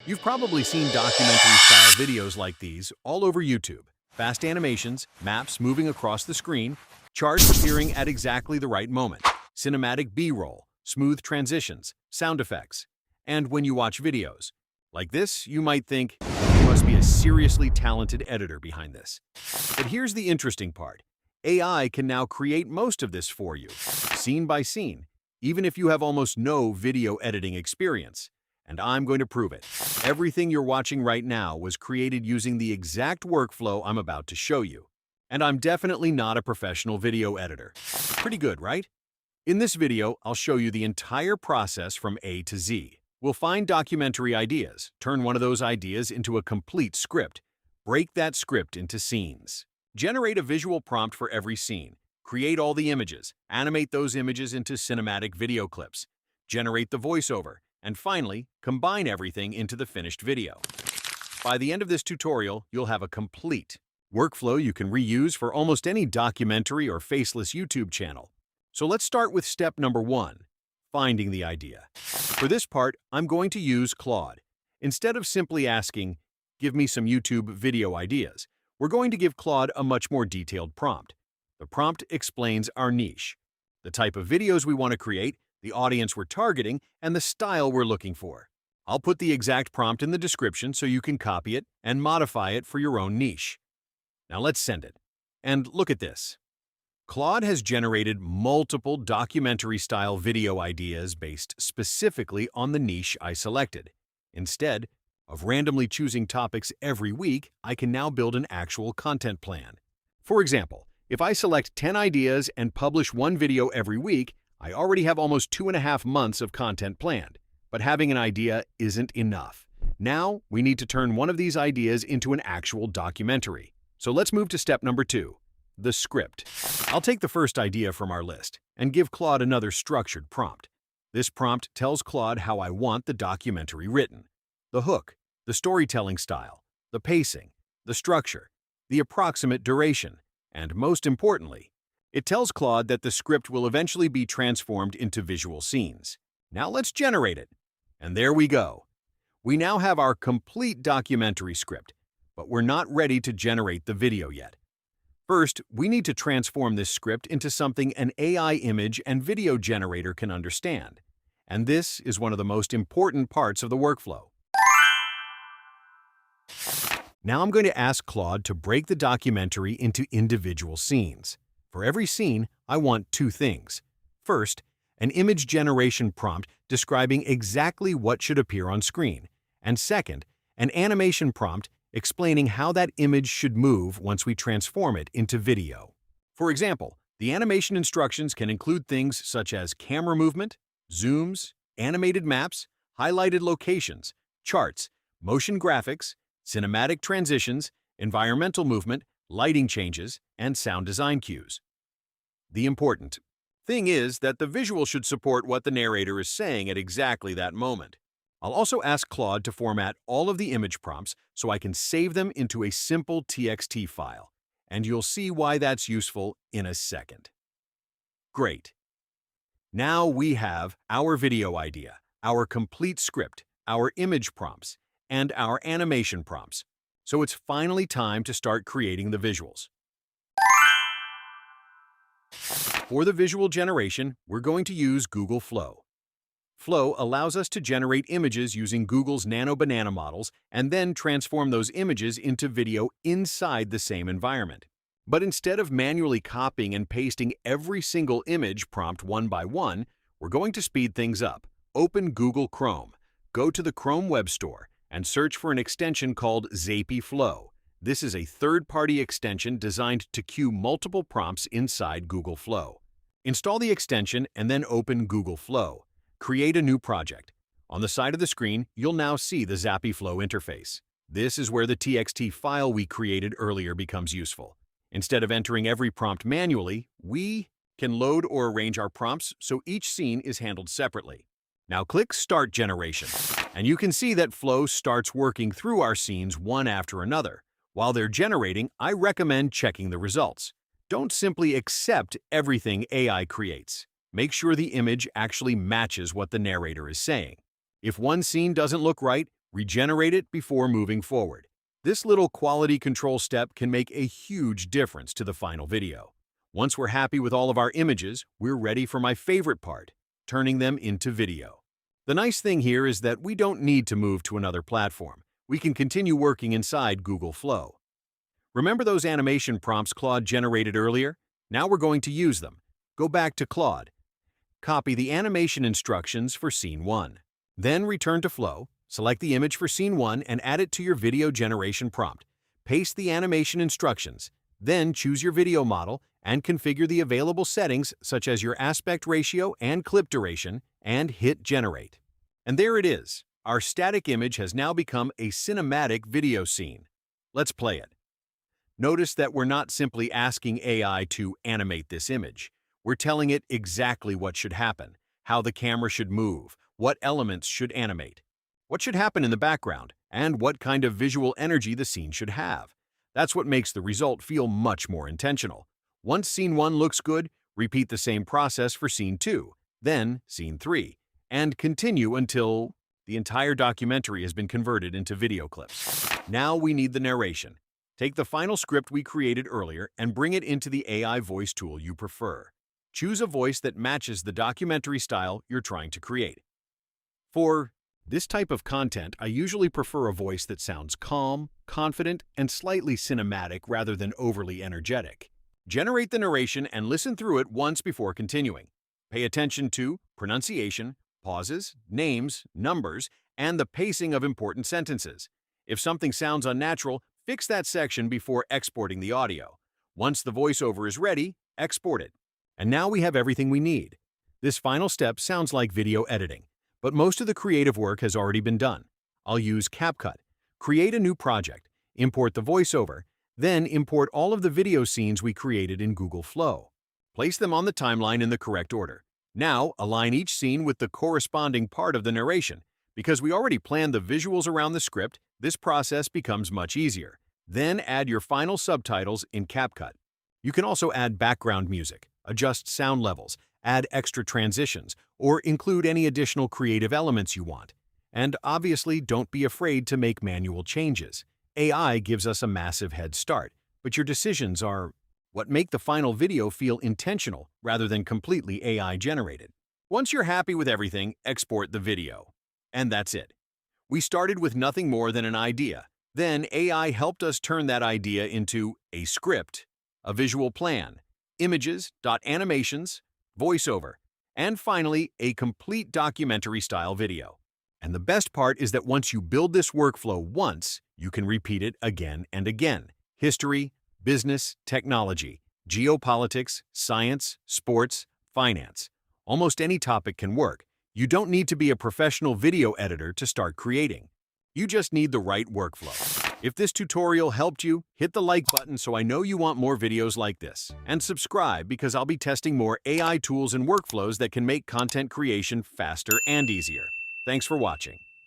You've probably seen documentary-style videos like these all over YouTube. Fast animations, maps moving across the screen, charts appearing at exactly the right moment, cinematic B-roll, smooth transitions, sound effects. And when you watch videos like this, you might think, there must be a seriously talented editor behind this. But here's the interesting part. AI can now create most of this for you, scene by scene, even if you have almost no video editing experience. And I'm going to prove it. Everything you're watching right now was created using the exact workflow I'm about to show you. And I'm definitely not a professional video editor. Pretty good, right? In this video, I'll show you the entire process from A to Z. We'll find documentary ideas, turn one of those ideas into a complete script, break that script into scenes, generate a visual prompt for every scene, create all the images, animate those images into cinematic video clips, generate the voiceover, and finally, combine everything into the finished video. By the end of this tutorial, you'll have a complete workflow you can reuse for almost any documentary or faceless YouTube channel. So let's start with step number 1, finding the idea. For this part, I'm going to use Claude. Instead of simply asking, give me some YouTube video ideas, we're going to give Claude a much more detailed prompt. The prompt explains our niche, the type of videos we want to create, the audience we're targeting, and the style we're looking for. I'll put the exact prompt in the description so you can copy it and modify it for your own niche. Now let's send it. And look at this. Claude has generated multiple documentary-style video ideas based specifically on the niche I selected. Instead of randomly choosing topics every week, I can now build an actual content plan. For example, if I select 10 ideas and publish one video every week, I already have almost 2.5 months of content planned. But having an idea isn't enough. Now, we need to turn one of these ideas into an actual documentary. So let's move to step number 2, the script. I'll take the first idea from our list and give Claude another structured prompt. This prompt tells Claude how I want the documentary written: the hook, the storytelling style, the pacing, the structure, the approximate duration, and most importantly, it tells Claude that the script will eventually be transformed into visual scenes. Now let's generate it. And there we go. We now have our complete documentary script, but we're not ready to generate the video yet. First, we need to transform this script into something an AI image and video generator can understand. And this is one of the most important parts of the workflow. Now I'm going to ask Claude to break the documentary into individual scenes. For every scene, I want 2 things. First, an image generation prompt describing exactly what should appear on screen. And second, an animation prompt explaining how that image should move once we transform it into video. For example, the animation instructions can include things such as camera movement, zooms, animated maps, highlighted locations, charts, motion graphics, cinematic transitions, environmental movement, lighting changes, and sound design cues. The important thing is that the visual should support what the narrator is saying at exactly that moment. I'll also ask Claude to format all of the image prompts so I can save them into a simple TXT file, and you'll see why that's useful in a second. Great. Now we have our video idea, our complete script, our image prompts, and our animation prompts. So it's finally time to start creating the visuals. For the visual generation, we're going to use Google Flow. Flow allows us to generate images using Google's Nano Banana models and then transform those images into video inside the same environment. But instead of manually copying and pasting every single image prompt one by one, we're going to speed things up. Open Google Chrome, go to the Chrome Web Store, and search for an extension called Zappy Flow. This is a third-party extension designed to queue multiple prompts inside Google Flow. Install the extension and then open Google Flow. Create a new project. On the side of the screen, you'll now see the Zappy Flow interface. This is where the TXT file we created earlier becomes useful. Instead of entering every prompt manually, we can load or arrange our prompts so each scene is handled separately. Now click Start Generation, and you can see that Flow starts working through our scenes one after another. While they're generating, I recommend checking the results. Don't simply accept everything AI creates. Make sure the image actually matches what the narrator is saying. If one scene doesn't look right, regenerate it before moving forward. This little quality control step can make a huge difference to the final video. Once we're happy with all of our images, we're ready for my favorite part, turning them into video. The nice thing here is that we don't need to move to another platform. We can continue working inside Google Flow. Remember those animation prompts Claude generated earlier? Now we're going to use them. Go back to Claude. Copy the animation instructions for Scene 1. Then return to Flow, select the image for Scene 1 and add it to your video generation prompt. Paste the animation instructions. Then choose your video model and configure the available settings such as your aspect ratio and clip duration and hit Generate. And there it is. Our static image has now become a cinematic video scene. Let's play it. Notice that we're not simply asking AI to animate this image. We're telling it exactly what should happen, how the camera should move, what elements should animate, what should happen in the background, and what kind of visual energy the scene should have. That's what makes the result feel much more intentional. Once Scene 1 looks good, repeat the same process for Scene 2, then Scene 3, and continue until the entire documentary has been converted into video clips. Now we need the narration. Take the final script we created earlier and bring it into the AI voice tool you prefer. Choose a voice that matches the documentary style you're trying to create. For this type of content, I usually prefer a voice that sounds calm, confident, and slightly cinematic rather than overly energetic. Generate the narration and listen through it once before continuing. Pay attention to pronunciation, pauses, names, numbers, and the pacing of important sentences. If something sounds unnatural, fix that section before exporting the audio. Once the voiceover is ready, export it. And now we have everything we need. This final step sounds like video editing, but most of the creative work has already been done. I'll use CapCut. Create a new project, import the voiceover, then import all of the video scenes we created in Google Flow. Place them on the timeline in the correct order. Now, align each scene with the corresponding part of the narration. Because we already planned the visuals around the script, this process becomes much easier. Then add your final subtitles in CapCut. You can also add background music, adjust sound levels, add extra transitions, or include any additional creative elements you want. And obviously, don't be afraid to make manual changes. AI gives us a massive head start, but your decisions are what make the final video feel intentional rather than completely AI-generated. Once you're happy with everything, export the video. And that's it. We started with nothing more than an idea. Then AI helped us turn that idea into a script, a visual plan, images, animations, voiceover, and finally, a complete documentary-style video. And the best part is that once you build this workflow once, you can repeat it again and again. History, business, technology, geopolitics, science, sports, finance. Almost any topic can work. You don't need to be a professional video editor to start creating. You just need the right workflow. If this tutorial helped you, hit the like button so I know you want more videos like this. And subscribe because I'll be testing more AI tools and workflows that can make content creation faster and easier. Thanks for watching.